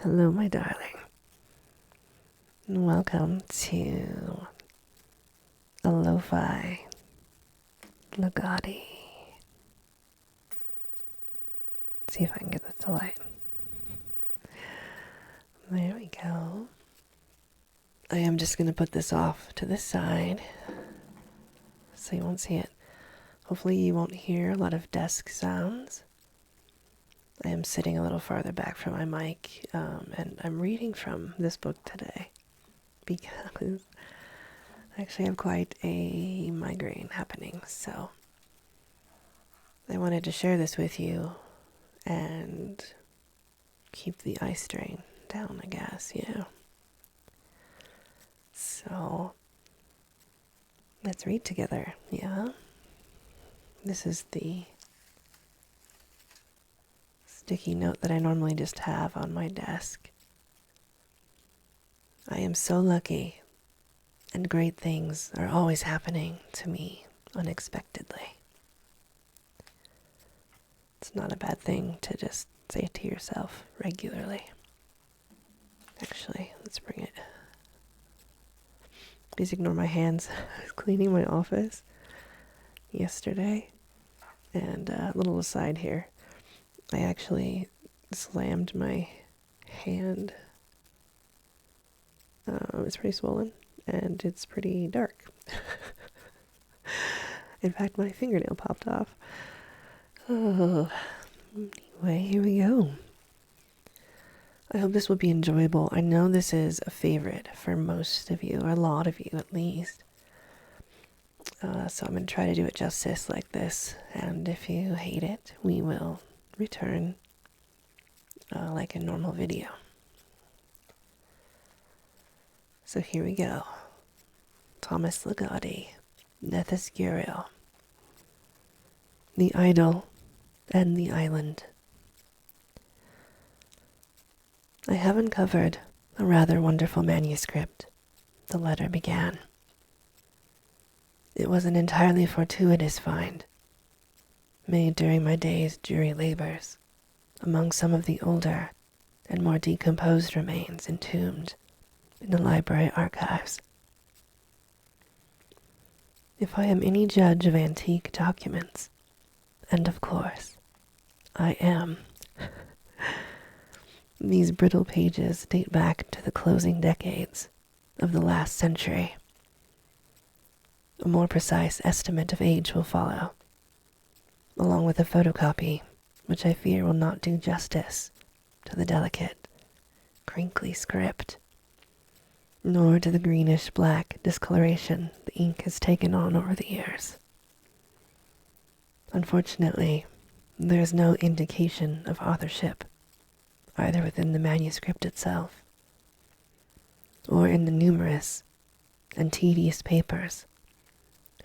Hello, my darling, and welcome to a Lofi Ligotti. See if I can get this to light. There we go. I am just going to put this off to this side so you won't see it. Hopefully you won't hear a lot of desk sounds. I am sitting a little farther back from my mic, and I'm reading from this book today because I actually have quite a migraine happening, so I wanted to share this with you and keep the eye strain down, I guess, yeah. So let's read together, yeah? This is the sticky note that I normally just have on my desk. I am so lucky, and great things are always happening to me unexpectedly. It's not a bad thing to just say to yourself regularly. Actually, let's bring it. Please ignore my hands. I was cleaning my office yesterday, and a little aside here, I actually slammed my hand. It's pretty swollen, and it's pretty dark. In fact, my fingernail popped off. Oh, anyway, here we go. I hope this will be enjoyable. I know this is a favorite for most of you, or a lot of you at least. So I'm going to try to do it justice like this, and if you hate it, we will return like a normal video. So here we go. Thomas Ligotti, Nethescurial. The Idol and the Island. I have uncovered a rather wonderful manuscript, the letter began. It was an entirely fortuitous find, made during my day's jury labors, among some of the older and more decomposed remains entombed in the library archives. If I am any judge of antique documents, and of course, I am, these brittle pages date back to the closing decades of the last century. A more precise estimate of age will follow, along with a photocopy, which I fear will not do justice to the delicate, crinkly script, nor to the greenish-black discoloration the ink has taken on over the years. Unfortunately, there is no indication of authorship, either within the manuscript itself, or in the numerous and tedious papers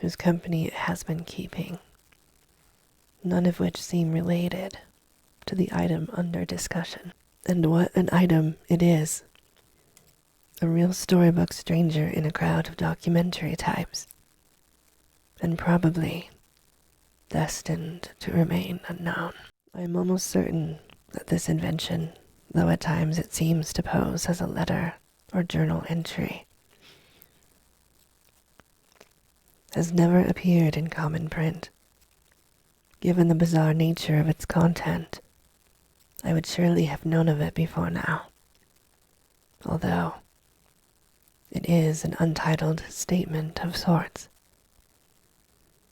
whose company it has been keeping, none of which seem related to the item under discussion. And what an item it is! A real storybook stranger in a crowd of documentary types, and probably destined to remain unknown. I am almost certain that this invention, though at times it seems to pose as a letter or journal entry, has never appeared in common print. Given the bizarre nature of its content, I would surely have known of it before now, although it is an untitled statement of sorts.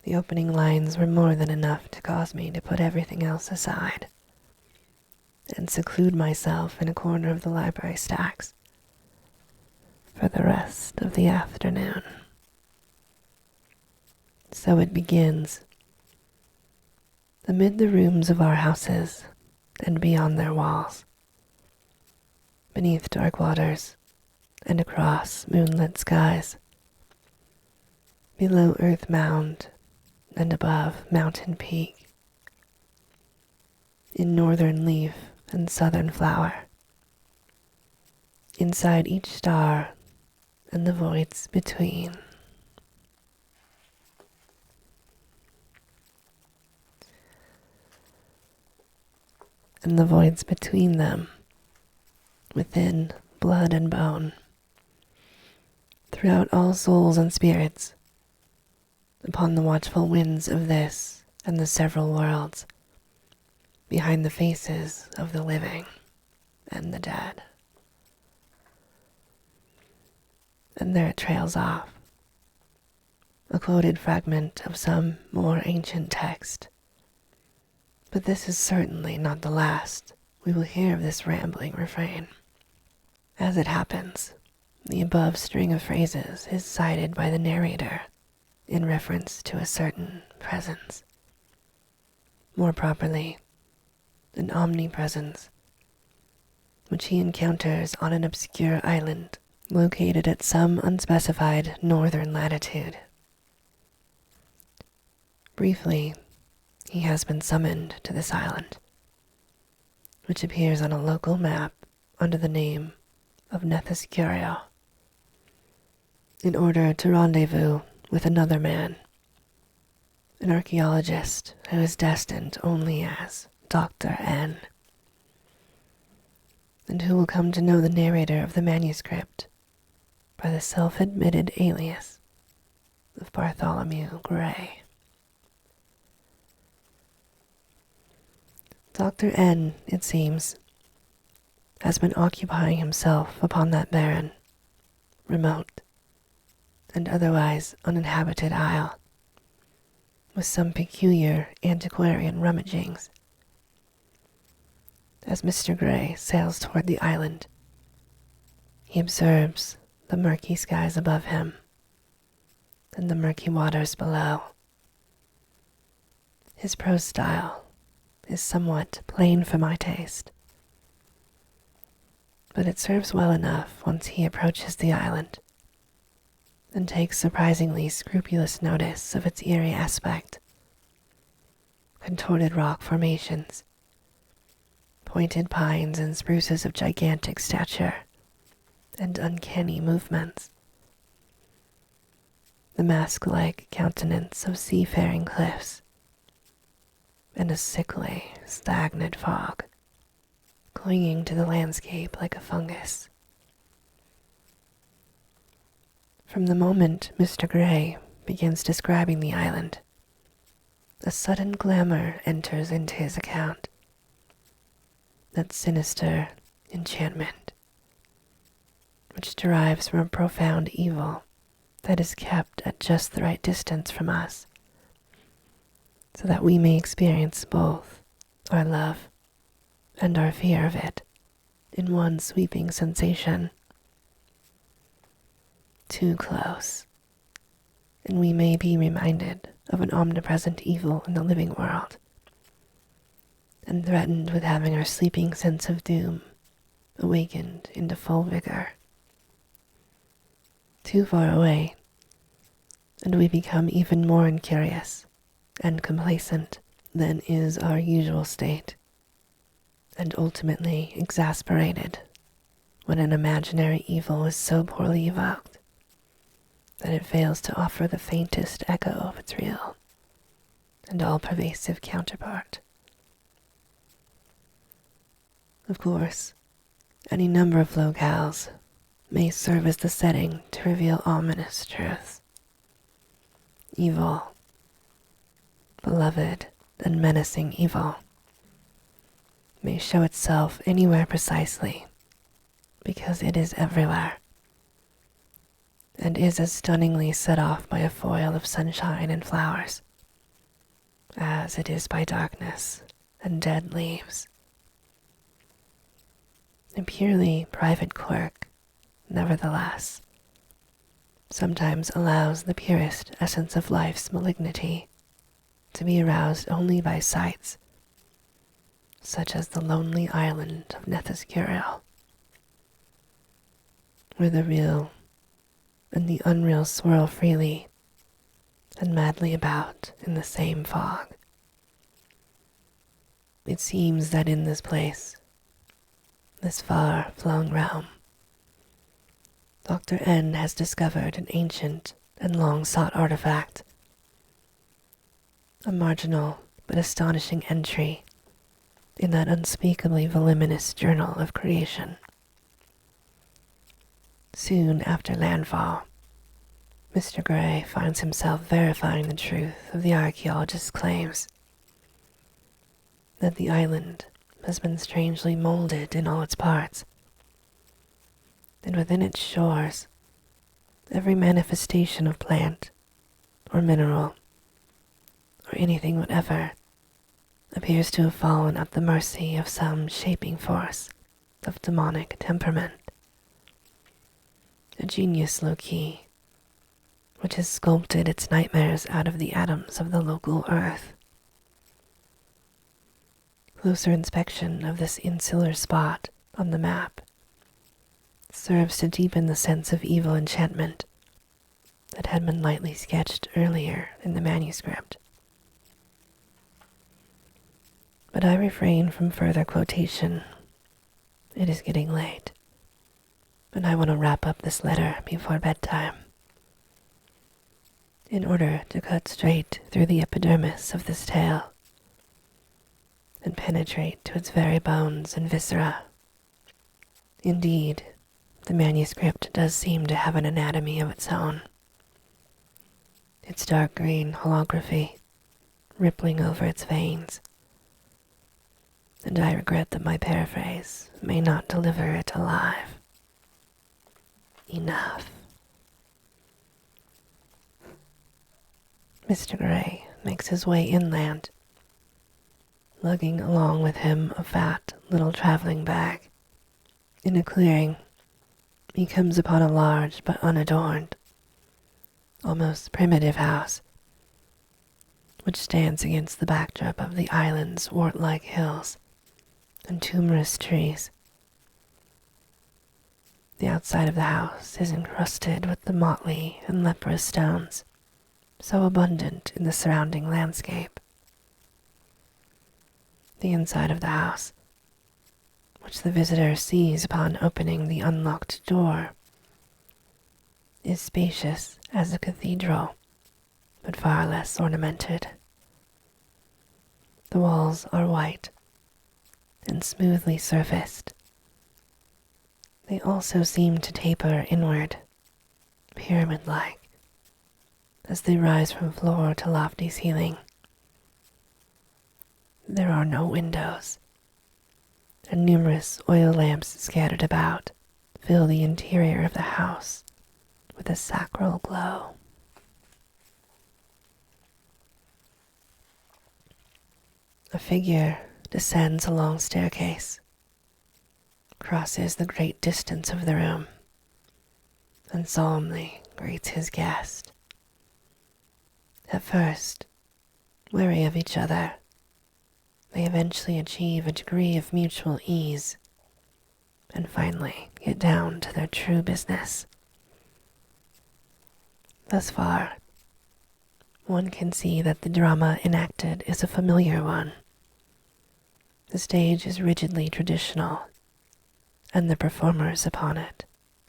The opening lines were more than enough to cause me to put everything else aside and seclude myself in a corner of the library stacks for the rest of the afternoon. So it begins. Amid the rooms of our houses and beyond their walls, beneath dark waters and across moonlit skies, below earth mound and above mountain peak, in northern leaf and southern flower, inside each star and the voids between. And the voids between them within blood and bone, throughout all souls and spirits, upon the watchful winds of this and the several worlds, behind the faces of the living and the dead. And there it trails off, a quoted fragment of some more ancient text. But this is certainly not the last we will hear of this rambling refrain. As it happens, the above string of phrases is cited by the narrator in reference to a certain presence. More properly, an omnipresence, which he encounters on an obscure island located at some unspecified northern latitude. Briefly, he has been summoned to this island, which appears on a local map under the name of Nethescurial, in order to rendezvous with another man, an archaeologist who is destined only as Dr. N, and who will come to know the narrator of the manuscript by the self-admitted alias of Bartholomew Gray. Dr. N, it seems, has been occupying himself upon that barren, remote, and otherwise uninhabited isle, with some peculiar antiquarian rummagings. As Mr. Gray sails toward the island, he observes the murky skies above him and the murky waters below. His prose style is somewhat plain for my taste, but it serves well enough once he approaches the island and takes surprisingly scrupulous notice of its eerie aspect. Contorted rock formations, pointed pines and spruces of gigantic stature, and uncanny movements. The mask-like countenance of seafaring cliffs, and a sickly, stagnant fog, clinging to the landscape like a fungus. From the moment Mr. Gray begins describing the island, a sudden glamour enters into his account. That sinister enchantment, which derives from a profound evil that is kept at just the right distance from us, so that we may experience both our love and our fear of it in one sweeping sensation. Too close, and we may be reminded of an omnipresent evil in the living world, and threatened with having our sleeping sense of doom awakened into full vigor. Too far away, and we become even more incurious and complacent than is our usual state, and ultimately exasperated when an imaginary evil is so poorly evoked that it fails to offer the faintest echo of its real and all-pervasive counterpart. Of course, any number of locales may serve as the setting to reveal ominous truths. Evil, beloved and menacing evil, may show itself anywhere precisely because it is everywhere, and is as stunningly set off by a foil of sunshine and flowers as it is by darkness and dead leaves. A purely private quirk, nevertheless, sometimes allows the purest essence of life's malignity to be aroused only by sights, such as the lonely island of Nethescurial, where the real and the unreal swirl freely and madly about in the same fog. It seems that in this place, this far-flung realm, Dr. N has discovered an ancient and long-sought artifact, a marginal but astonishing entry in that unspeakably voluminous journal of creation Soon after landfall, Mr. Gray finds himself verifying the truth of the archaeologist's claims that the island has been strangely molded in all its parts, and within its shores, every manifestation of plant or mineral or anything whatever appears to have fallen at the mercy of some shaping force of demonic temperament. A genius Loki, which has sculpted its nightmares out of the atoms of the local earth. Closer inspection of this insular spot on the map serves to deepen the sense of evil enchantment that had been lightly sketched earlier in the manuscript. But I refrain from further quotation. It is getting late, and I want to wrap up this letter before bedtime. In order to cut straight through the epidermis of this tale and penetrate to its very bones and viscera. Indeed, the manuscript does seem to have an anatomy of its own. Its dark green holography rippling over its veins, and I regret that my paraphrase may not deliver it alive. Enough. Mr. Gray makes his way inland, lugging along with him a fat little traveling bag. In a clearing, he comes upon a large but unadorned, almost primitive house, which stands against the backdrop of the island's wart-like hills and tumorous trees. The outside of the house is encrusted with the motley and leprous stones so abundant in the surrounding landscape. The inside of the house, which the visitor sees upon opening the unlocked door, is spacious as a cathedral, but far less ornamented. The walls are white and smoothly surfaced. They also seem to taper inward, pyramid-like, as they rise from floor to lofty ceiling. There are no windows, and numerous oil lamps scattered about fill the interior of the house with a sacral glow. A figure descends a long staircase, crosses the great distance of the room, and solemnly greets his guest. At first, wary of each other, they eventually achieve a degree of mutual ease, and finally get down to their true business. Thus far, one can see that the drama enacted is a familiar one. The stage is rigidly traditional, and the performers upon it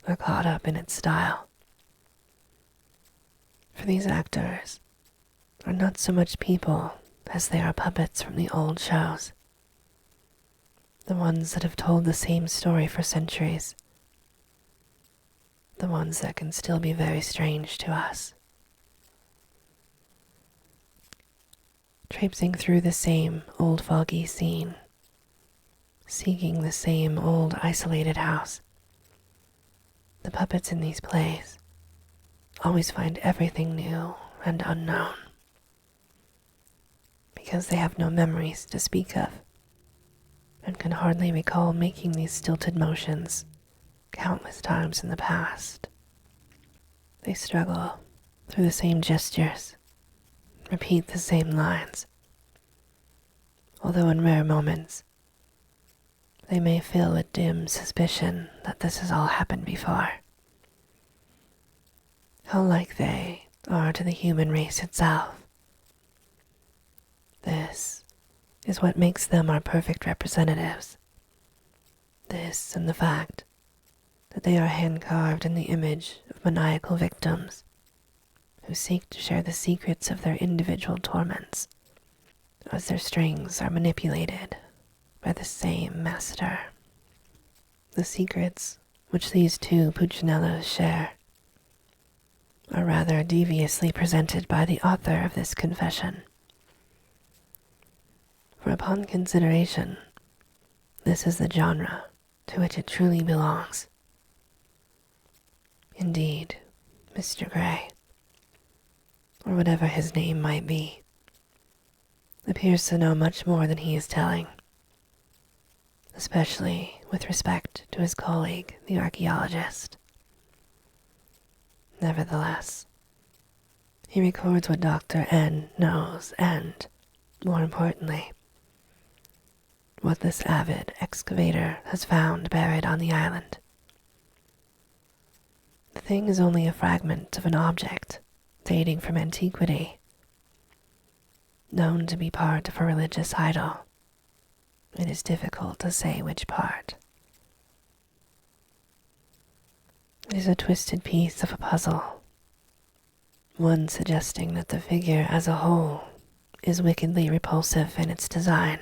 are caught up in its style. For these actors are not so much people as they are puppets from the old shows, the ones that have told the same story for centuries, the ones that can still be very strange to us. Traipsing through the same old foggy scene, seeking the same old isolated house, the puppets in these plays always find everything new and unknown, because they have no memories to speak of, and can hardly recall making these stilted motions countless times in the past. They struggle through the same gestures, repeat the same lines, although in rare moments they may feel a dim suspicion that this has all happened before. How like they are to the human race itself. This is what makes them our perfect representatives. This and the fact that they are hand-carved in the image of maniacal victims who seek to share the secrets of their individual torments as their strings are manipulated by the same master. The secrets which these two Puccinellos share, are rather deviously presented by the author of this confession. For upon consideration, this is the genre to which it truly belongs. Indeed, Mr. Gray, or whatever his name might be, appears to know much more than he is telling, especially with respect to his colleague, the archaeologist. Nevertheless, he records what Dr. N knows and, more importantly, what this avid excavator has found buried on the island. The thing is only a fragment of an object dating from antiquity, known to be part of a religious idol. It is difficult to say which part. It is a twisted piece of a puzzle, one suggesting that the figure as a whole is wickedly repulsive in its design.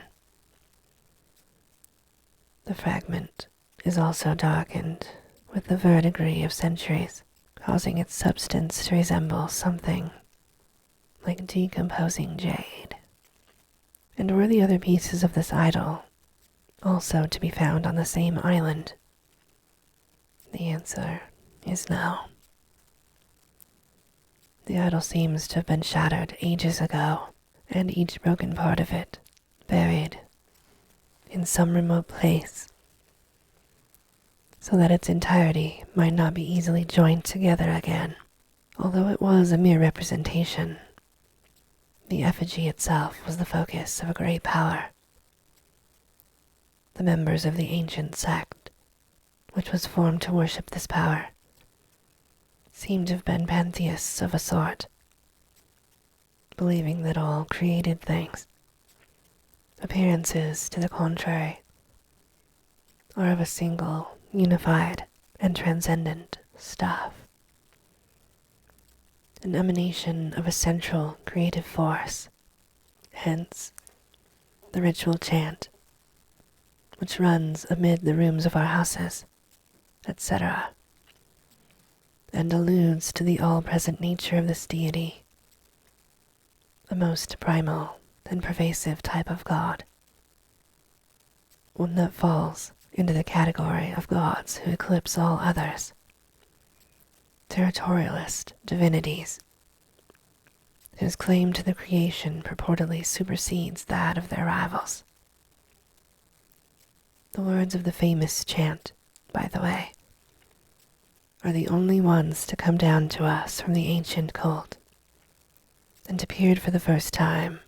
The fragment is also darkened with the verdigris of centuries, causing its substance to resemble something like decomposing jade. And were the other pieces of this idol also to be found on the same island? The answer is no. The idol seems to have been shattered ages ago, and each broken part of it buried in some remote place, so that its entirety might not be easily joined together again. Although it was a mere representation, the effigy itself was the focus of a great power. The members of the ancient sect, which was formed to worship this power, seem to have been pantheists of a sort, believing that all created things, appearances to the contrary, are of a single, unified, and transcendent stuff, an emanation of a central creative force. Hence, the ritual chant, which runs amid the rooms of our houses, etc., and alludes to the all-present nature of this deity, a most primal and pervasive type of god, one that falls into the category of gods who eclipse all others, territorialist divinities, whose claim to the creation purportedly supersedes that of their rivals. The words of the famous chant, by the way, are the only ones to come down to us from the ancient cult, and appeared for the first time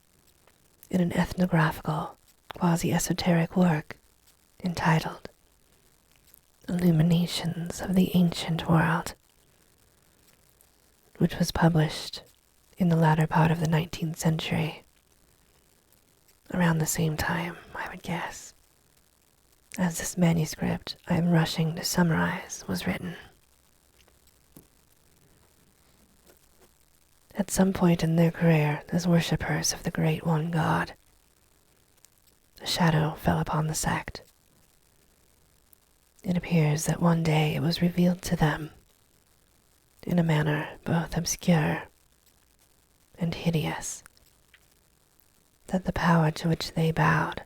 in an ethnographical, quasi-esoteric work entitled Illuminations of the Ancient World, which was published in the latter part of the 19th century, around the same time, I would guess, as this manuscript I am rushing to summarize was written. At some point in their career as worshippers of the Great One God, a shadow fell upon the sect. It appears that one day it was revealed to them, in a manner both obscure and hideous, that the power to which they bowed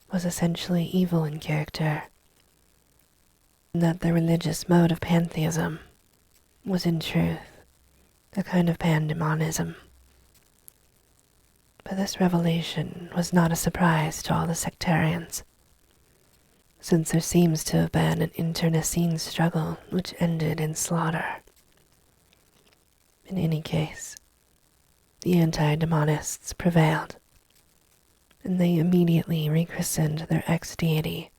was essentially evil in character, and that their religious mode of pantheism was in truth a kind of pandemonism. But this revelation was not a surprise to all the sectarians, since there seems to have been an internecine struggle which ended in slaughter. In any case, the anti-demonists prevailed, and they immediately rechristened their ex-deity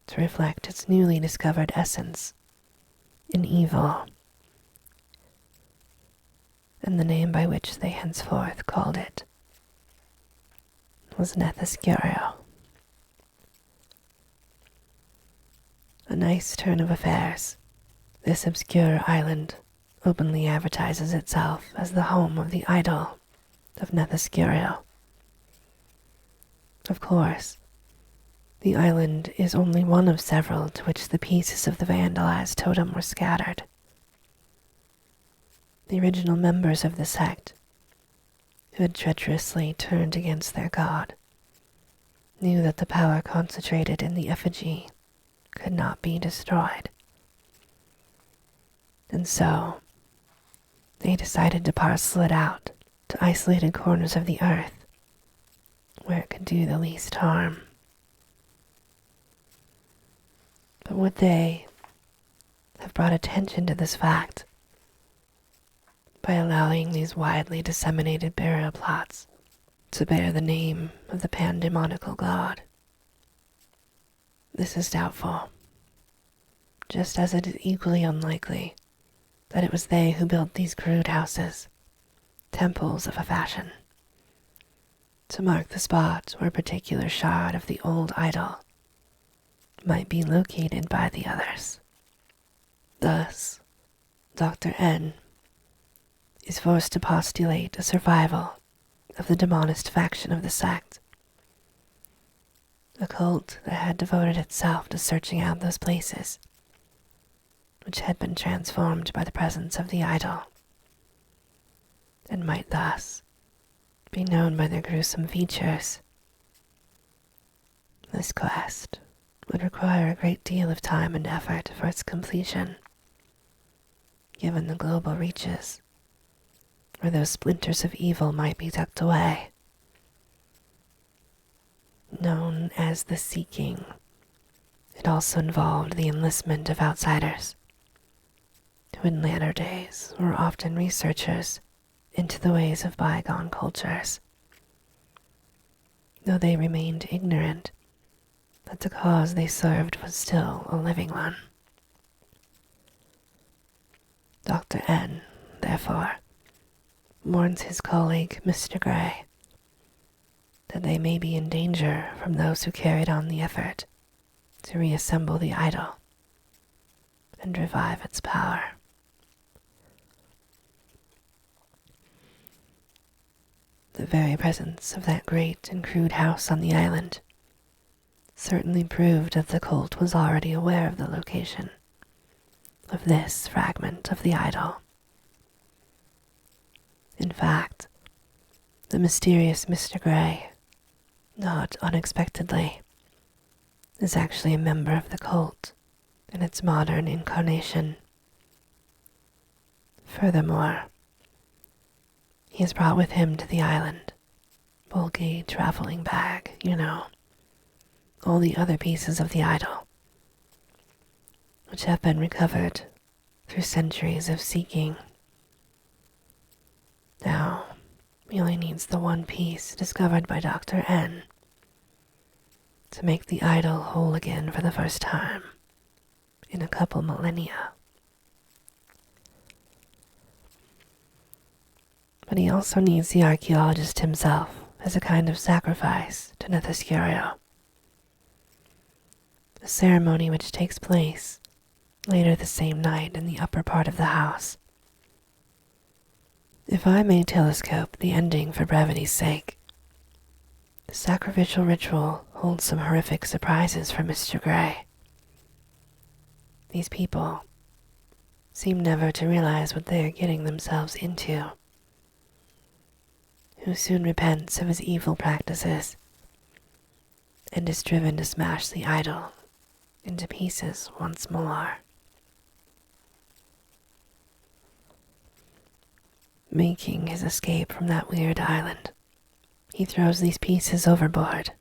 to reflect its newly discovered essence in evil, and the name by which they henceforth called it was Nethescurial. A nice turn of affairs. This obscure island openly advertises itself as the home of the idol of Nethescurial. Of course, The island is only one of several to which the pieces of the vandalized totem were scattered. The original members of the sect, who had treacherously turned against their god, knew that the power concentrated in the effigy could not be destroyed. And so, they decided to parcel it out to isolated corners of the earth where it could do the least harm. But would they have brought attention to this fact by allowing these widely disseminated burial plots to bear the name of the pandemonical god? This is doubtful, just as it is equally unlikely that it was they who built these crude houses, temples of a fashion, to mark the spot where a particular shard of the old idol might be located by the others. Thus, Dr. N is forced to postulate a survival of the demonist faction of the sect, a cult that had devoted itself to searching out those places which had been transformed by the presence of the idol, and might thus be known by their gruesome features. This quest would require a great deal of time and effort for its completion, given the global reaches where those splinters of evil might be tucked away. Known as the Seeking, it also involved the enlistment of outsiders, who in latter days were often researchers into the ways of bygone cultures, though they remained ignorant that the cause they served was still a living one. Dr. N, therefore, warns his colleague, Mr. Gray, that they may be in danger from those who carried on the effort to reassemble the idol and revive its power. The very presence of that great and crude house on the island certainly proved that the cult was already aware of the location of this fragment of the idol. In fact, the mysterious Mr. Gray, not unexpectedly, is actually a member of the cult in its modern incarnation. Furthermore, he has brought with him to the island, bulky traveling bag, all the other pieces of the idol, which have been recovered through centuries of seeking. Now, he only needs the one piece discovered by Dr. N to make the idol whole again for the first time in a couple millennia. But he also needs the archaeologist himself as a kind of sacrifice to Nethescurial, a ceremony which takes place later the same night in the upper part of the house. If I may telescope the ending for brevity's sake, the sacrificial ritual holds some horrific surprises for Mr. Gray. These people seem never to realize what they are getting themselves into, who soon repents of his evil practices and is driven to smash the idol into pieces once more. Making his escape from that weird island, he throws these pieces overboard,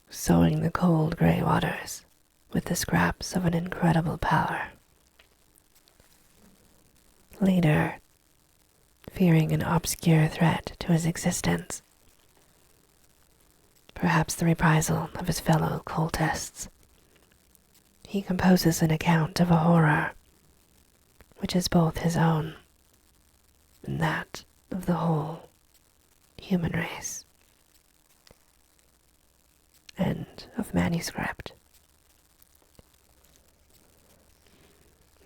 sowing the cold gray waters with the scraps of an incredible power. Later, fearing an obscure threat to his existence, perhaps the reprisal of his fellow cultists, he composes an account of a horror which is both his own and that of the whole human race. End of manuscript.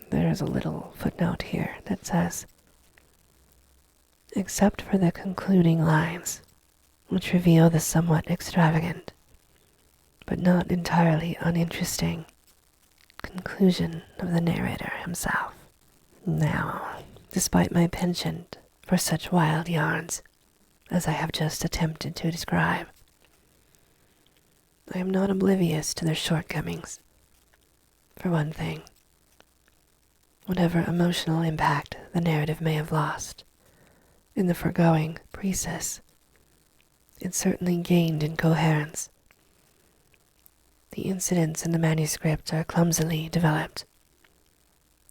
There is a little footnote here that says, except for the concluding lines, which reveal the somewhat extravagant but not entirely uninteresting, conclusion of the narrator himself. Now, despite my penchant for such wild yarns as I have just attempted to describe, I am not oblivious to their shortcomings. For one thing, whatever emotional impact the narrative may have lost in the foregoing precis, it certainly gained in coherence. The incidents in the manuscript are clumsily developed.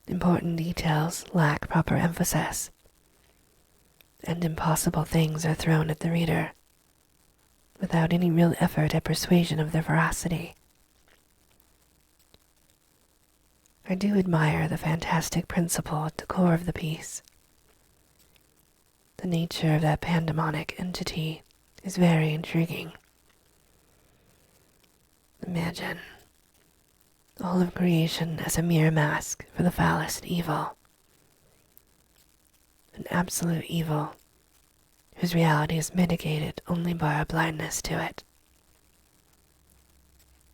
Important details lack proper emphasis, and impossible things are thrown at the reader without any real effort at persuasion of their veracity. I do admire the fantastic principle at the core of the piece. The nature of that pandemonic entity is very intriguing. Imagine all of creation as a mere mask for the foulest evil. An absolute evil whose reality is mitigated only by our blindness to it.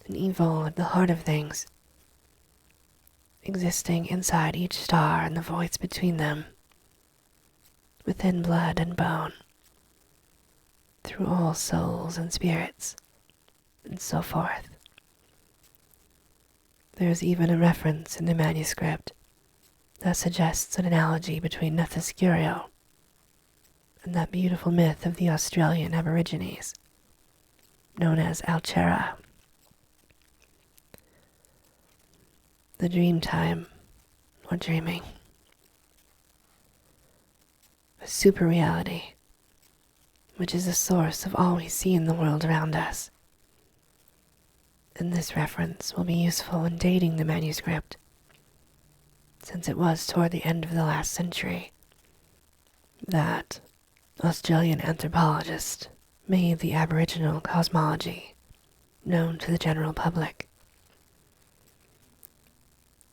An evil at the heart of things, existing inside each star and the voids between them, within blood and bone, through all souls and spirits, and so forth. There is even a reference in the manuscript that suggests an analogy between Nethescurial and that beautiful myth of the Australian Aborigines, known as Alchera. The dream time, or dreaming. A super reality, which is the source of all we see in the world around us. And this reference will be useful in dating the manuscript, since it was toward the end of the last century that Australian anthropologist made the Aboriginal cosmology known to the general public.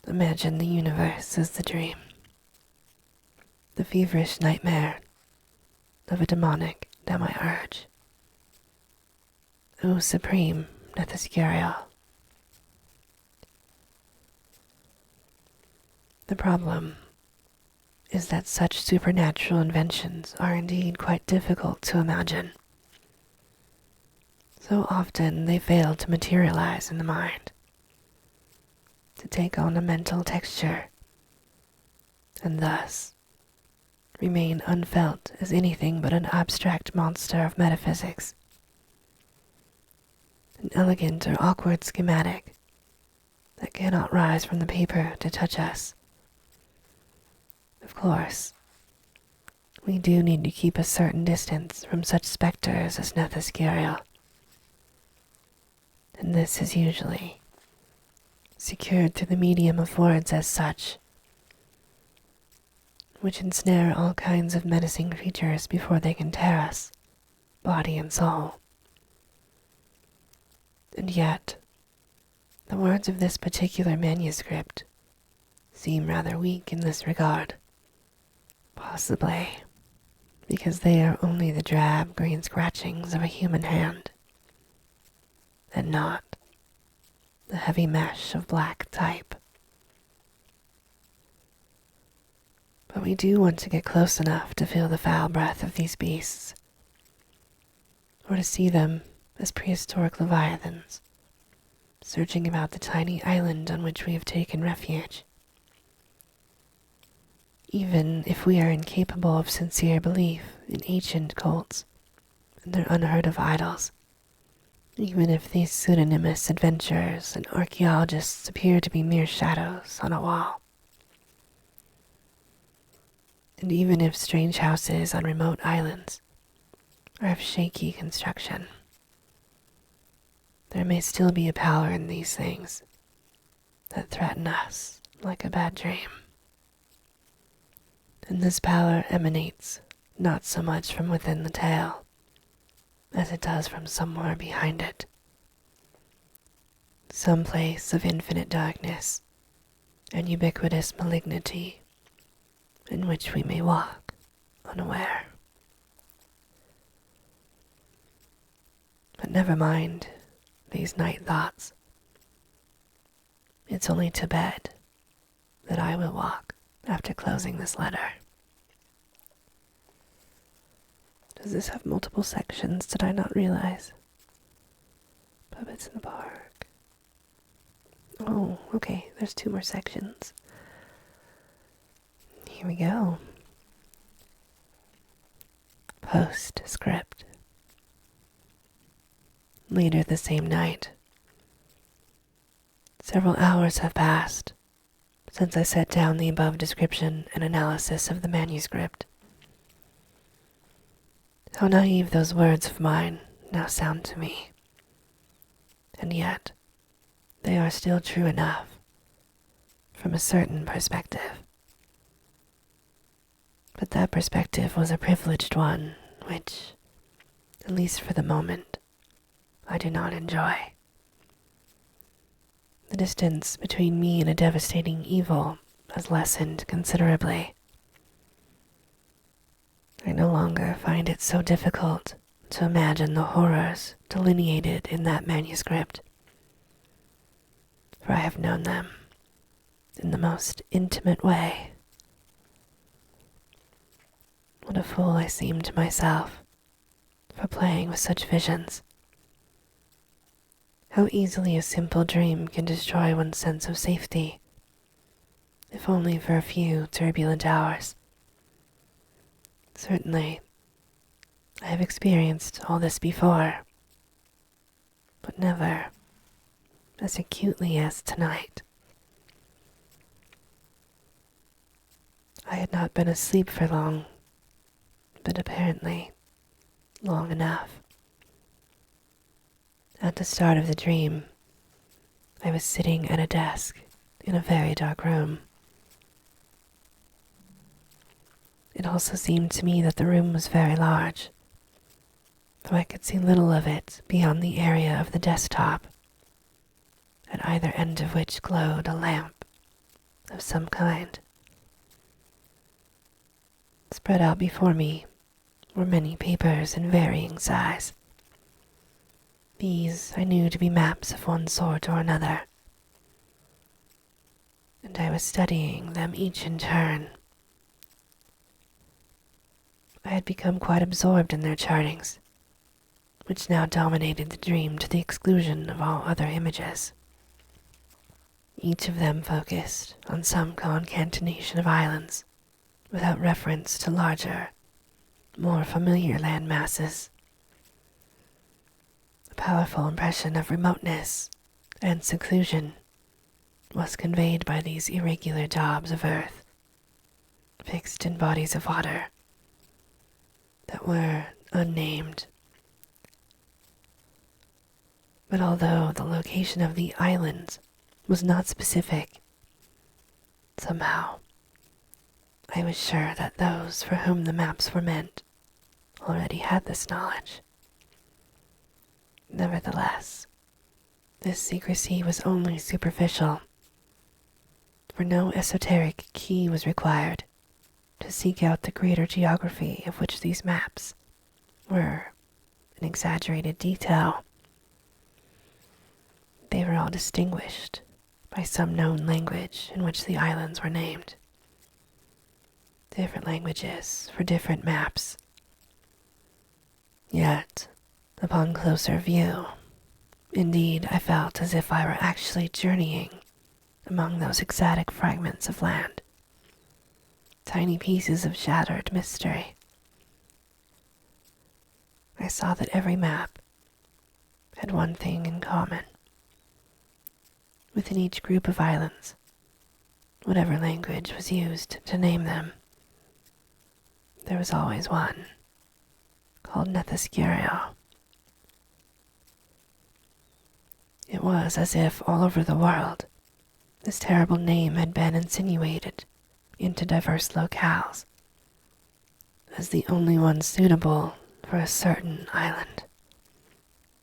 Imagine the universe as the dream, the feverish nightmare of a demonic demiurge. O supreme Nethescurial. The problem is that such supernatural inventions are indeed quite difficult to imagine. So often they fail to materialize in the mind, to take on a mental texture, and thus remain unfelt as anything but an abstract monster of metaphysics. An elegant or awkward schematic that cannot rise from the paper to touch us. Of course, we do need to keep a certain distance from such specters as Nethescurial, and this is usually secured through the medium of words as such, which ensnare all kinds of menacing creatures before they can tear us, body and soul. And yet, the words of this particular manuscript seem rather weak in this regard, possibly because they are only the drab green scratchings of a human hand, and not the heavy mesh of black type. But we do want to get close enough to feel the foul breath of these beasts, or to see them as prehistoric leviathans, searching about the tiny island on which we have taken refuge. Even if we are incapable of sincere belief in ancient cults and their unheard of idols, even if these pseudonymous adventurers and archaeologists appear to be mere shadows on a wall, and even if strange houses on remote islands are of shaky construction, there may still be a power in these things that threaten us like a bad dream. And this power emanates not so much from within the tale as it does from somewhere behind it, some place of infinite darkness and ubiquitous malignity in which we may walk unaware. But never mind these night thoughts. It's only to bed that I will walk after closing this letter. Does this have multiple sections? Did I not realize? Puppets in the park. Oh, okay, there's 2 more sections. Here we go. Postscript. Later the same night. Several hours have passed since I set down the above description and analysis of the manuscript. How naive those words of mine now sound to me. And yet, they are still true enough from a certain perspective. But that perspective was a privileged one, which, at least for the moment, I do not enjoy. The distance between me and a devastating evil has lessened considerably. I no longer find it so difficult to imagine the horrors delineated in that manuscript, for I have known them in the most intimate way. What a fool I seem to myself for playing with such visions. How easily a simple dream can destroy one's sense of safety, if only for a few turbulent hours. Certainly, I have experienced all this before, but never as acutely as tonight. I had not been asleep for long, but apparently long enough. At the start of the dream, I was sitting at a desk in a very dark room. It also seemed to me that the room was very large, though I could see little of it beyond the area of the desktop, at either end of which glowed a lamp of some kind. Spread out before me were many papers in varying size. These I knew to be maps of one sort or another, and I was studying them each in turn. I had become quite absorbed in their chartings, which now dominated the dream to the exclusion of all other images. Each of them focused on some concatenation of islands, without reference to larger, more familiar land masses. A powerful impression of remoteness and seclusion was conveyed by these irregular daubs of earth, fixed in bodies of water that were unnamed. But although the location of the islands was not specific, somehow I was sure that those for whom the maps were meant already had this knowledge. Nevertheless, this secrecy was only superficial, for no esoteric key was required to seek out the greater geography of which these maps were an exaggerated detail. They were all distinguished by some known language in which the islands were named. Different languages for different maps. Yet, upon closer view, indeed I felt as if I were actually journeying among those exotic fragments of land, tiny pieces of shattered mystery. I saw that every map had one thing in common. Within each group of islands, whatever language was used to name them, there was always one called Nethescurial. It was as if all over the world this terrible name had been insinuated into diverse locales as the only one suitable for a certain island.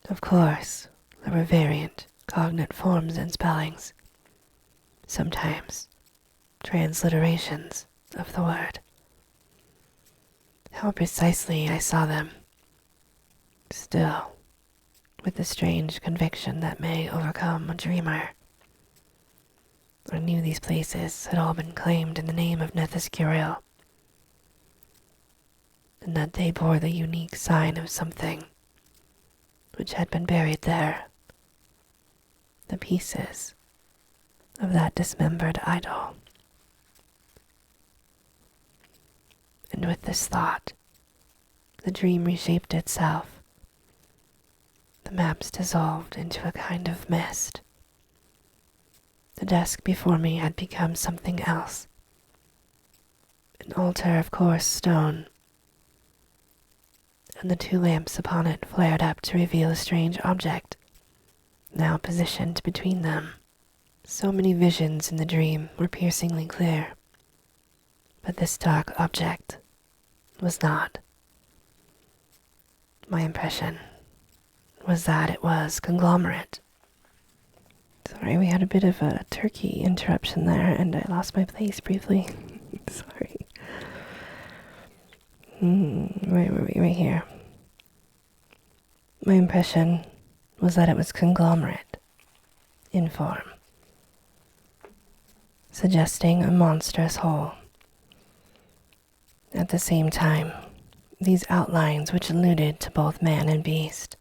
Of course, there were variant cognate forms and spellings, sometimes transliterations of the word. How precisely I saw them, still with the strange conviction that may overcome a dreamer. I knew these places had all been claimed in the name of Nethescurial, and that they bore the unique sign of something which had been buried there, the pieces of that dismembered idol. And with this thought, the dream reshaped itself. The maps dissolved into a kind of mist. The desk before me had become something else. An altar of coarse stone, and the 2 lamps upon it flared up to reveal a strange object, now positioned between them. So many visions in the dream were piercingly clear, but this dark object was not. My impression was that it was conglomerate. Sorry, we had a bit of a turkey interruption there, and I lost my place briefly. Sorry. Where were we? Right here. My impression was that it was conglomerate in form, suggesting a monstrous whole. At the same time, these outlines which alluded to both man and beast,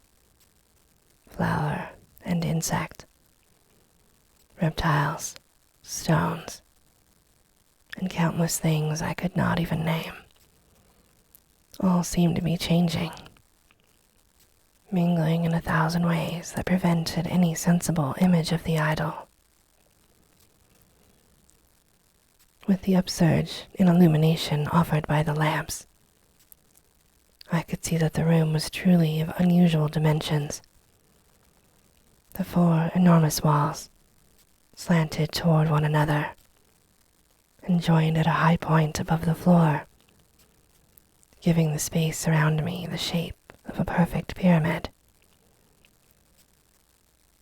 flower and insect, reptiles, stones, and countless things I could not even name, all seemed to be changing, mingling in 1,000 ways that prevented any sensible image of the idol. With the upsurge in illumination offered by the lamps, I could see that the room was truly of unusual dimensions. The 4 enormous walls slanted toward one another and joined at a high point above the floor, giving the space around me the shape of a perfect pyramid.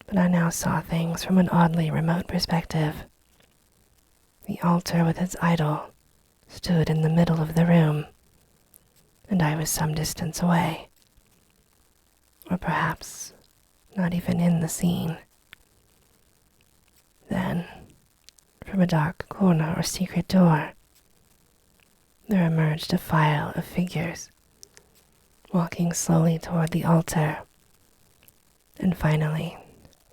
But I now saw things from an oddly remote perspective. The altar with its idol stood in the middle of the room, and I was some distance away, or perhaps not even in the scene. Then, from a dark corner or secret door, there emerged a file of figures, walking slowly toward the altar, and finally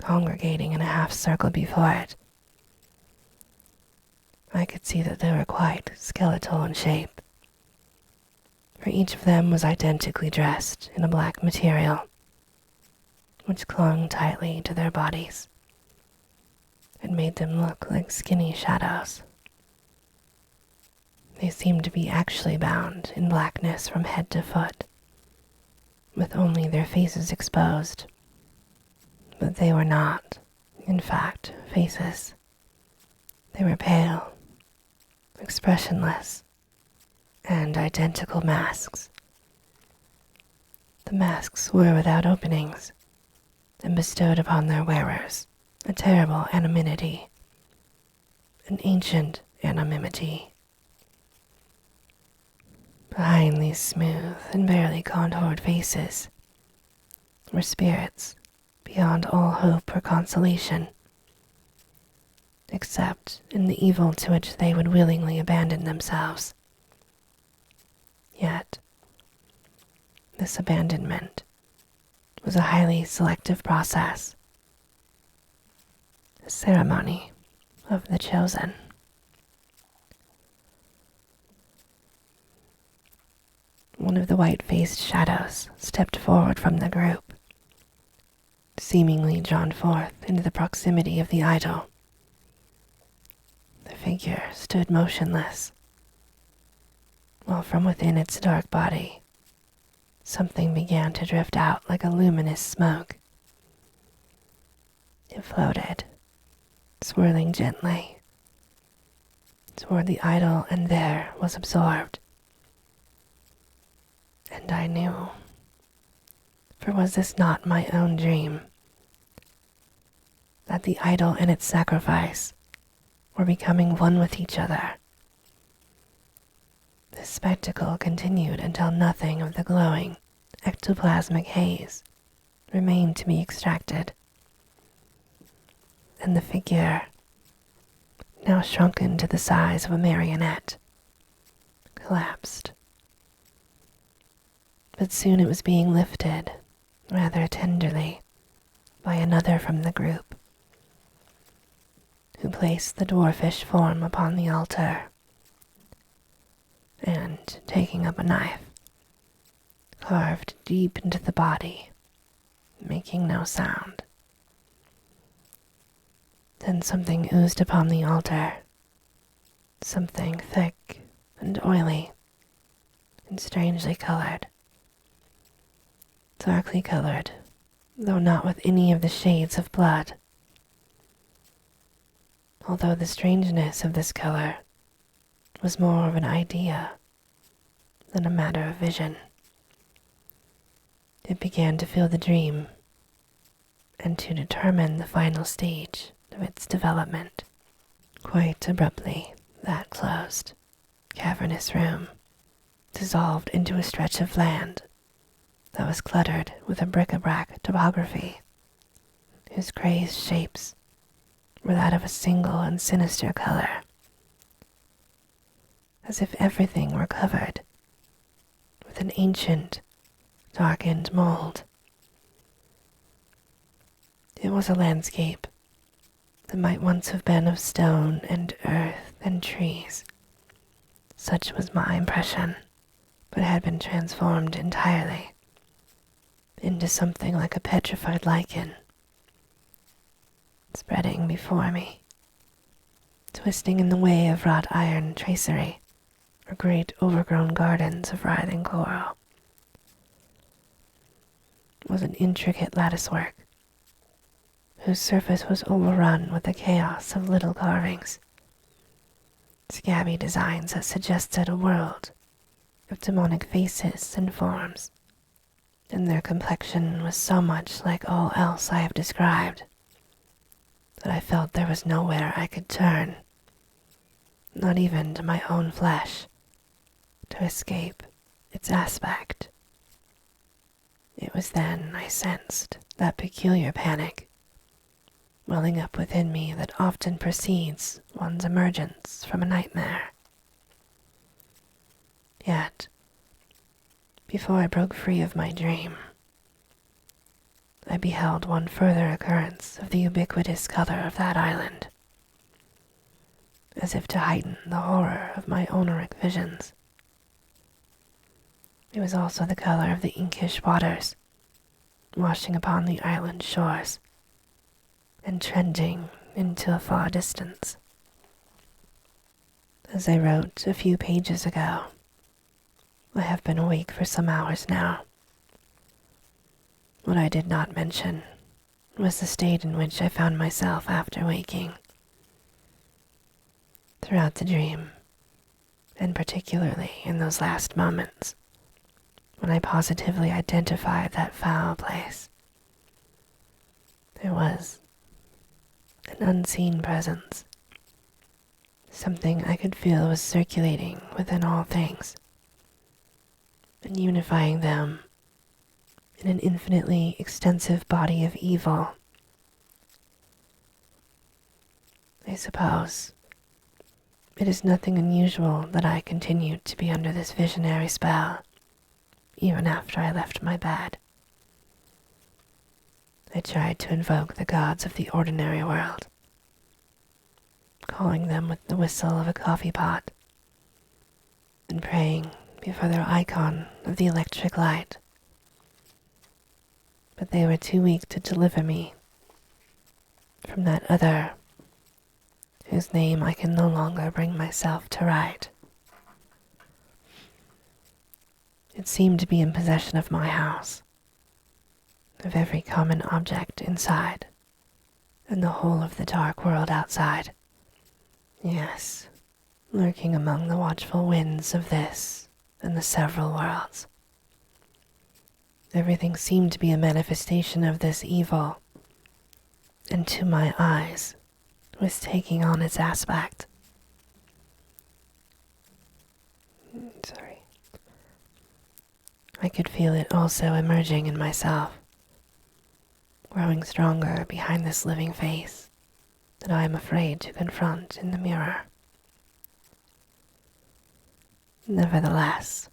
congregating in a half-circle before it. I could see that they were quite skeletal in shape, for each of them was identically dressed in a black material, which clung tightly to their bodies and made them look like skinny shadows. They seemed to be actually bound in blackness from head to foot, with only their faces exposed. But they were not, in fact, faces. They were pale, expressionless, and identical masks. The masks were without openings, and bestowed upon their wearers a terrible anonymity, an ancient anonymity. Behind these smooth and barely contoured faces were spirits beyond all hope or consolation, except in the evil to which they would willingly abandon themselves. Yet, this abandonment was a highly selective process, a ceremony of the chosen. One of the white-faced shadows stepped forward from the group, seemingly drawn forth into the proximity of the idol. The figure stood motionless, while from within its dark body, something began to drift out like a luminous smoke. It floated, swirling gently, toward the idol, and there was absorbed. And I knew, for was this not my own dream, that the idol and its sacrifice were becoming one with each other. This spectacle continued until nothing of the glowing ectoplasmic haze remained to be extracted, and the figure, now shrunken to the size of a marionette, collapsed. But soon it was being lifted, rather tenderly, by another from the group, who placed the dwarfish form upon the altar, and, taking up a knife, carved deep into the body, making no sound. Then something oozed upon the altar, something thick and oily, and strangely colored. Darkly colored, though not with any of the shades of blood. Although the strangeness of this color was more of an idea than a matter of vision. It began to fill the dream and to determine the final stage of its development. Quite abruptly, that closed, cavernous room dissolved into a stretch of land that was cluttered with a bric-a-brac topography, whose crazed shapes were that of a single and sinister color, as if everything were covered with an ancient, darkened mold. It was a landscape that might once have been of stone and earth and trees. Such was my impression, but had been transformed entirely into something like a petrified lichen, spreading before me, twisting in the way of wrought iron tracery or great overgrown gardens of writhing coral. It was an intricate latticework, whose surface was overrun with a chaos of little carvings, scabby designs that suggested a world of demonic faces and forms, and their complexion was so much like all else I have described that I felt there was nowhere I could turn, not even to my own flesh, to escape its aspect. It was then I sensed that peculiar panic welling up within me that often precedes one's emergence from a nightmare. Yet, before I broke free of my dream, I beheld one further occurrence of the ubiquitous color of that island, as if to heighten the horror of my owneric visions. It was also the color of the inkish waters, washing upon the island shores, and trending into a far distance. As I wrote a few pages ago, I have been awake for some hours now. What I did not mention was the state in which I found myself after waking. Throughout the dream, and particularly in those last moments, when I positively identified that foul place, there was an unseen presence, something I could feel was circulating within all things, and unifying them in an infinitely extensive body of evil. I suppose it is nothing unusual that I continued to be under this visionary spell, even after I left my bed. I tried to invoke the gods of the ordinary world, calling them with the whistle of a coffee pot, and praying before their icon of the electric light. But they were too weak to deliver me from that other whose name I can no longer bring myself to write. It seemed to be in possession of my house, of every common object inside, and the whole of the dark world outside. Yes, lurking among the watchful winds of this and the several worlds. Everything seemed to be a manifestation of this evil, and to my eyes was taking on its aspect. I could feel it also emerging in myself, growing stronger behind this living face that I am afraid to confront in the mirror. Nevertheless,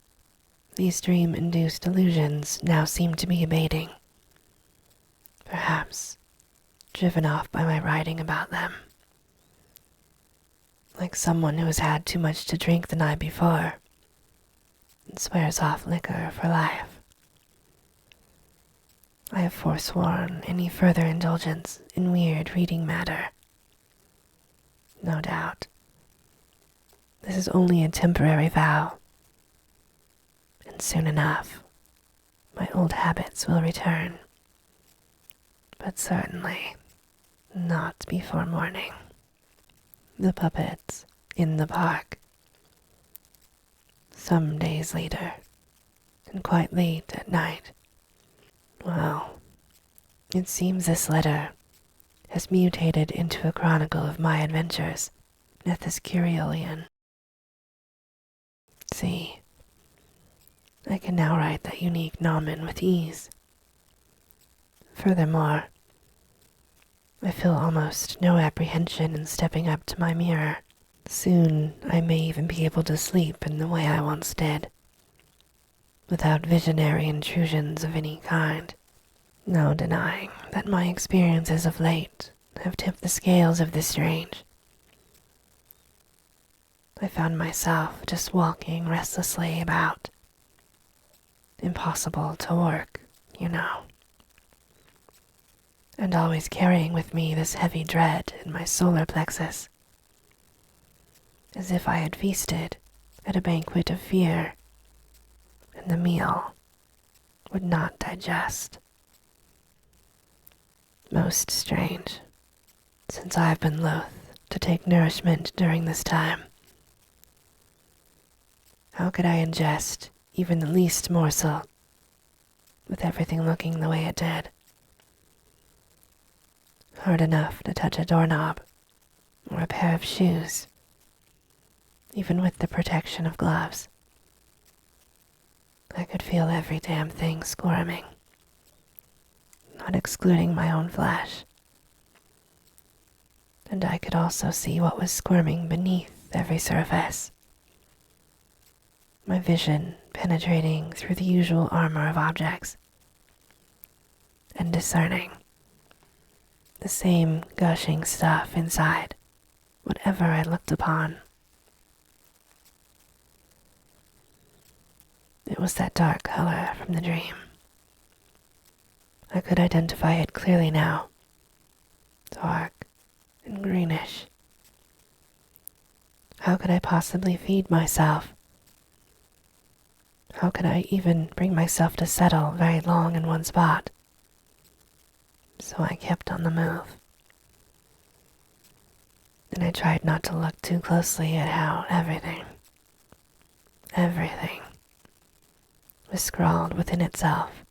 these dream-induced illusions now seem to be abating, perhaps driven off by my writing about them. Like someone who has had too much to drink the night before and swears off liquor for life. I have forsworn any further indulgence in weird reading matter. No doubt, this is only a temporary vow, and soon enough, my old habits will return, but certainly not before morning. The puppets in the park. Some days later, and quite late at night. Well, it seems this letter has mutated into a chronicle of my adventures, Nethescurial. See, I can now write that unique nomen with ease. Furthermore, I feel almost no apprehension in stepping up to my mirror. Soon I may even be able to sleep in the way I once did, without visionary intrusions of any kind. No denying that my experiences of late have tipped the scales of this strange. I found myself just walking restlessly about. Impossible to work, you know. And always carrying with me this heavy dread in my solar plexus, as if I had feasted at a banquet of fear, and the meal would not digest. Most strange, since I have been loath to take nourishment during this time. How could I ingest even the least morsel, with everything looking the way it did? Hard enough to touch a doorknob or a pair of shoes, even with the protection of gloves. I could feel every damn thing squirming, not excluding my own flesh. And I could also see what was squirming beneath every surface. My vision penetrating through the usual armor of objects, and discerning the same gushing stuff inside whatever I looked upon. It was that dark color from the dream. I could identify it clearly now. Dark and greenish. How could I possibly feed myself? How could I even bring myself to settle very long in one spot? So I kept on the move. And I tried not to look too closely at how everything was scrawled within itself,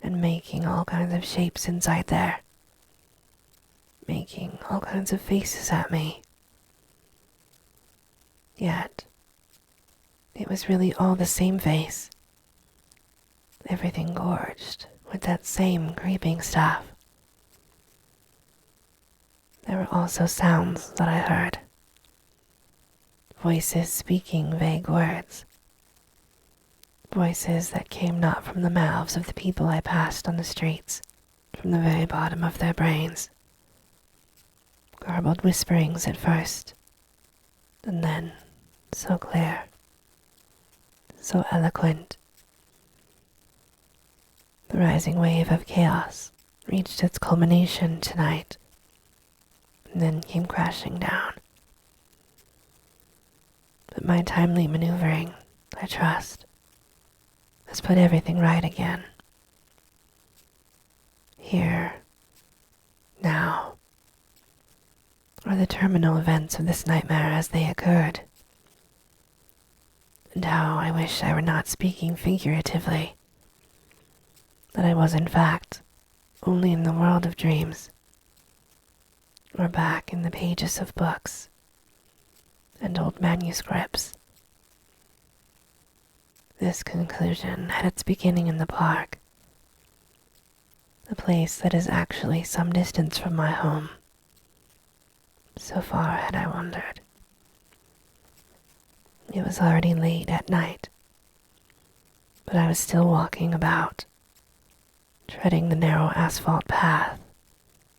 and making all kinds of shapes inside there, making all kinds of faces at me. Yet, it was really all the same face, everything gorged with that same creeping stuff. There were also sounds that I heard, voices speaking vague words, voices that came not from the mouths of the people I passed on the streets, from the very bottom of their brains. Garbled whisperings at first, and then so clear, so eloquent. The rising wave of chaos reached its culmination tonight, and then came crashing down. But my timely maneuvering, I trust, has put everything right again. Here, now, are the terminal events of this nightmare as they occurred. And how I wish I were not speaking figuratively, that I was in fact only in the world of dreams, or back in the pages of books and old manuscripts. This conclusion had its beginning in the park, a place that is actually some distance from my home. So far had I wandered. It was already late at night, but I was still walking about, treading the narrow asphalt path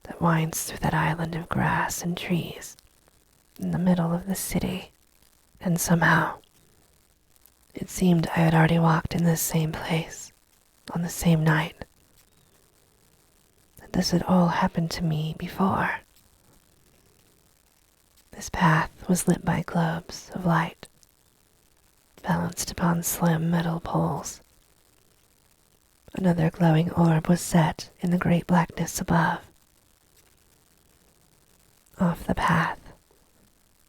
that winds through that island of grass and trees in the middle of the city, and somehow it seemed I had already walked in this same place on the same night, that this had all happened to me before. This path was lit by globes of light, balanced upon slim metal poles. Another glowing orb was set in the great blackness above. Off the path,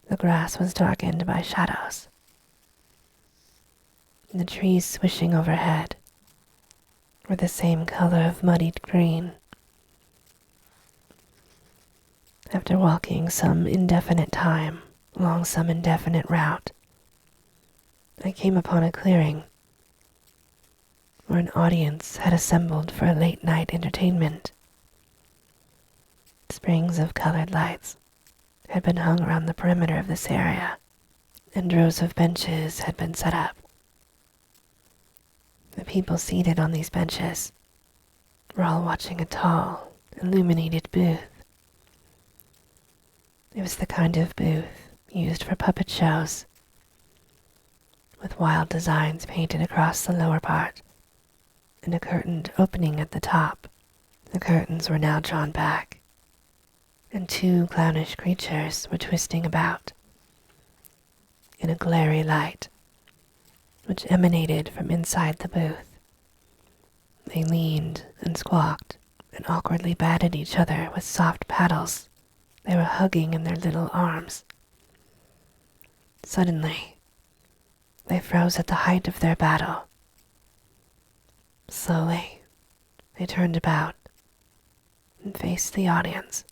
the grass was darkened by shadows. The trees swishing overhead were the same color of muddied green. After walking some indefinite time along some indefinite route, I came upon a clearing where an audience had assembled for a late night entertainment. Springs of colored lights had been hung around the perimeter of this area, and rows of benches had been set up. The people seated on these benches were all watching a tall, illuminated booth. It was the kind of booth used for puppet shows, with wild designs painted across the lower part and a curtained opening at the top. The curtains were now drawn back, and two clownish creatures were twisting about in a glary light which emanated from inside the booth. They leaned and squawked and awkwardly batted each other with soft paddles they were hugging in their little arms. Suddenly, they froze at the height of their battle. Slowly, they turned about and faced the audience.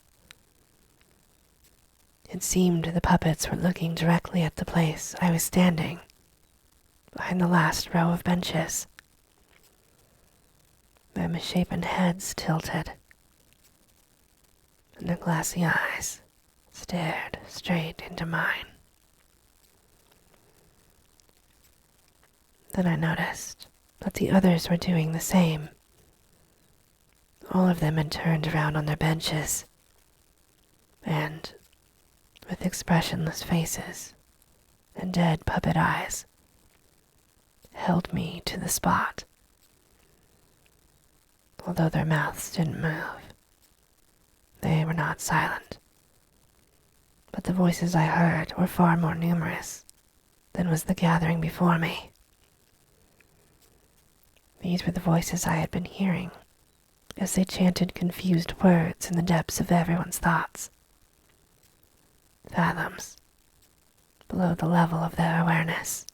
It seemed the puppets were looking directly at the place I was standing, behind the last row of benches. Their misshapen heads tilted, and their glassy eyes stared straight into mine. Then I noticed that the others were doing the same. All of them had turned around on their benches, and, with expressionless faces and dead puppet eyes, held me to the spot. Although their mouths didn't move, they were not silent, but the voices I heard were far more numerous than was the gathering before me. These were the voices I had been hearing as they chanted confused words in the depths of everyone's thoughts, fathoms below the level of their awareness.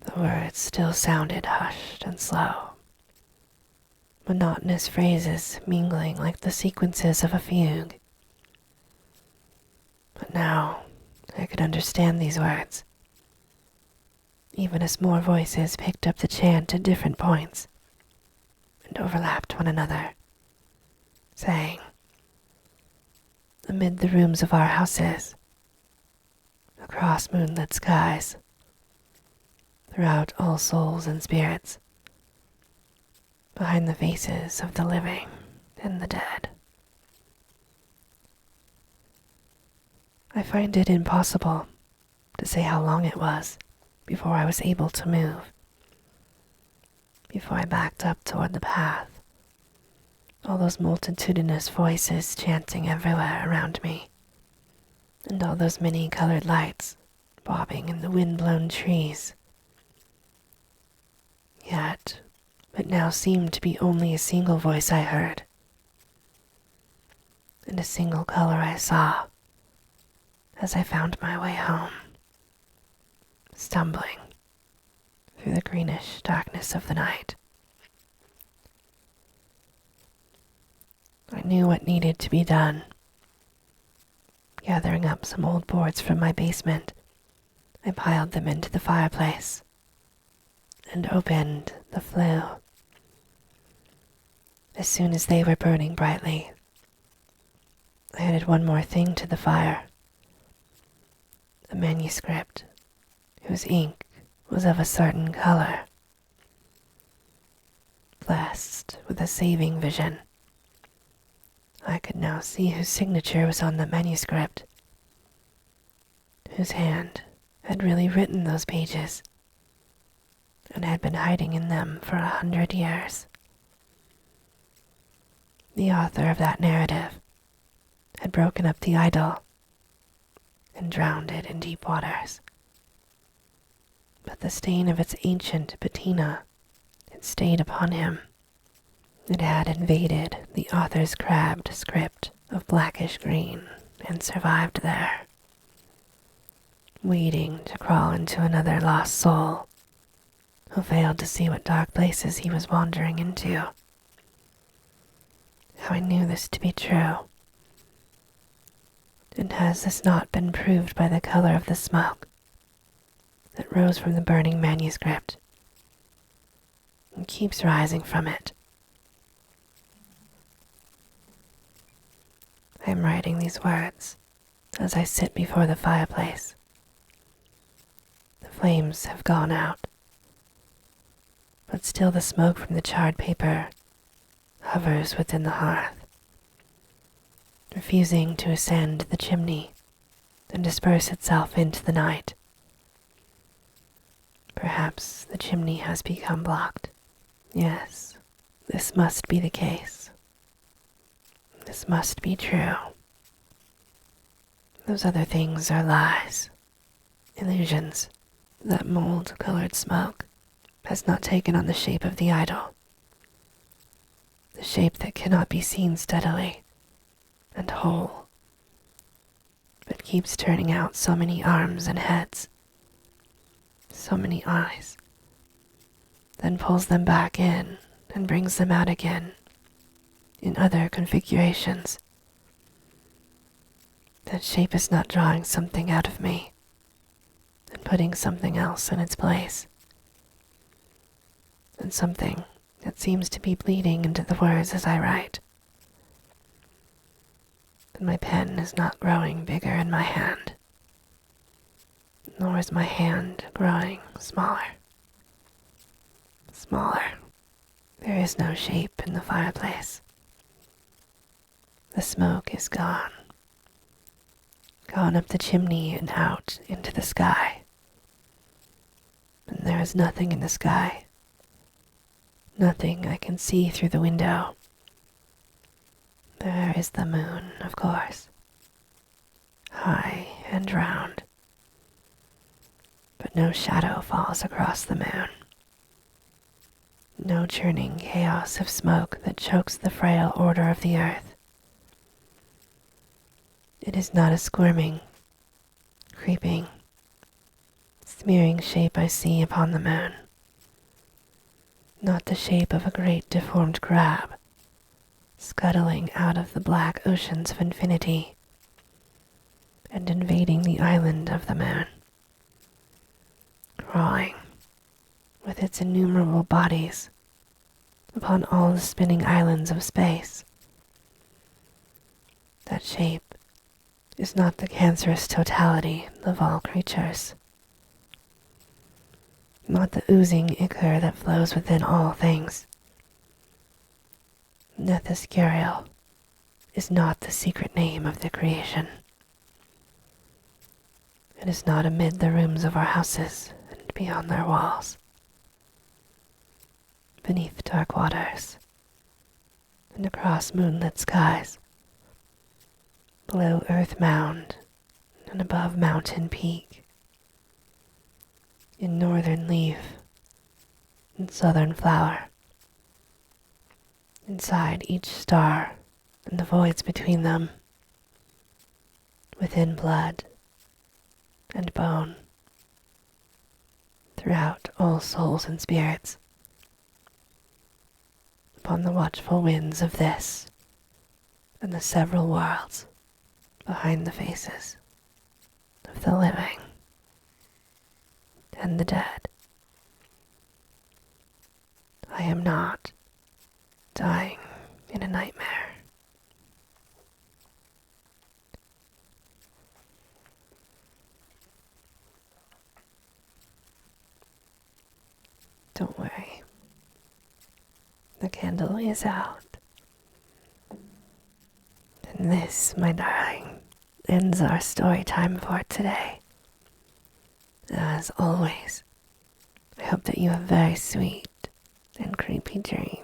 The words still sounded hushed and slow, monotonous phrases mingling like the sequences of a fugue. But now I could understand these words, even as more voices picked up the chant at different points and overlapped one another, saying, amid the rooms of our houses, across moonlit skies, throughout all souls and spirits, behind the faces of the living and the dead. I find it impossible to say how long it was before I was able to move, before I backed up toward the path, all those multitudinous voices chanting everywhere around me, and all those many colored lights bobbing in the wind-blown trees. Yet, it now seemed to be only a single voice I heard, and a single color I saw as I found my way home, stumbling through the greenish darkness of the night. I knew what needed to be done. Gathering up some old boards from my basement, I piled them into the fireplace and opened the flue. As soon as they were burning brightly, I added one more thing to the fire. A manuscript whose ink was of a certain color. Blessed with a saving vision, I could now see whose signature was on the manuscript, whose hand had really written those pages and had been hiding in them for 100 years. The author of that narrative had broken up the idol and drowned it in deep waters. But the stain of its ancient patina had stayed upon him. It had invaded the author's crabbed script of blackish green and survived there, waiting to crawl into another lost soul who failed to see what dark places he was wandering into. How I knew this to be true. And has this not been proved by the color of the smoke that rose from the burning manuscript and keeps rising from it? I am writing these words as I sit before the fireplace. The flames have gone out, but still the smoke from the charred paper hovers within the hearth, refusing to ascend the chimney and disperse itself into the night. Perhaps the chimney has become blocked. Yes, this must be the case. This must be true. Those other things are lies, illusions. That mold-colored smoke has not taken on the shape of the idol, the shape that cannot be seen steadily and whole, but keeps turning out so many arms and heads, so many eyes, then pulls them back in and brings them out again in other configurations. That shape is not drawing something out of me and putting something else in its place, and something that seems to be bleeding into the words as I write. But my pen is not growing bigger in my hand, nor is my hand growing smaller. Smaller. There is no shape in the fireplace. The smoke is gone. Gone up the chimney and out into the sky. And there is nothing in the sky. Nothing I can see through the window. There is the moon, of course, high and round. But no shadow falls across the moon. No churning chaos of smoke that chokes the frail order of the earth. It is not a squirming, creeping, smearing shape I see upon the moon. Not the shape of a great deformed crab, scuttling out of the black oceans of infinity and invading the island of the moon, crawling with its innumerable bodies upon all the spinning islands of space. That shape is not the cancerous totality of all creatures, not the oozing ichor that flows within all things. Nethescurial is not the secret name of the creation. It is not amid the rooms of our houses and beyond their walls, beneath dark waters and across moonlit skies, below earth mound and above mountain peak, in northern leaf and southern flower, inside each star and the voids between them, within blood and bone, throughout all souls and spirits, upon the watchful winds of this and the several worlds behind the faces of the living and the dead. I am not dying in a nightmare. Don't worry. The candle is out. And this, my darling, ends our story time for today. As always, I hope that you have very sweet and creepy dreams.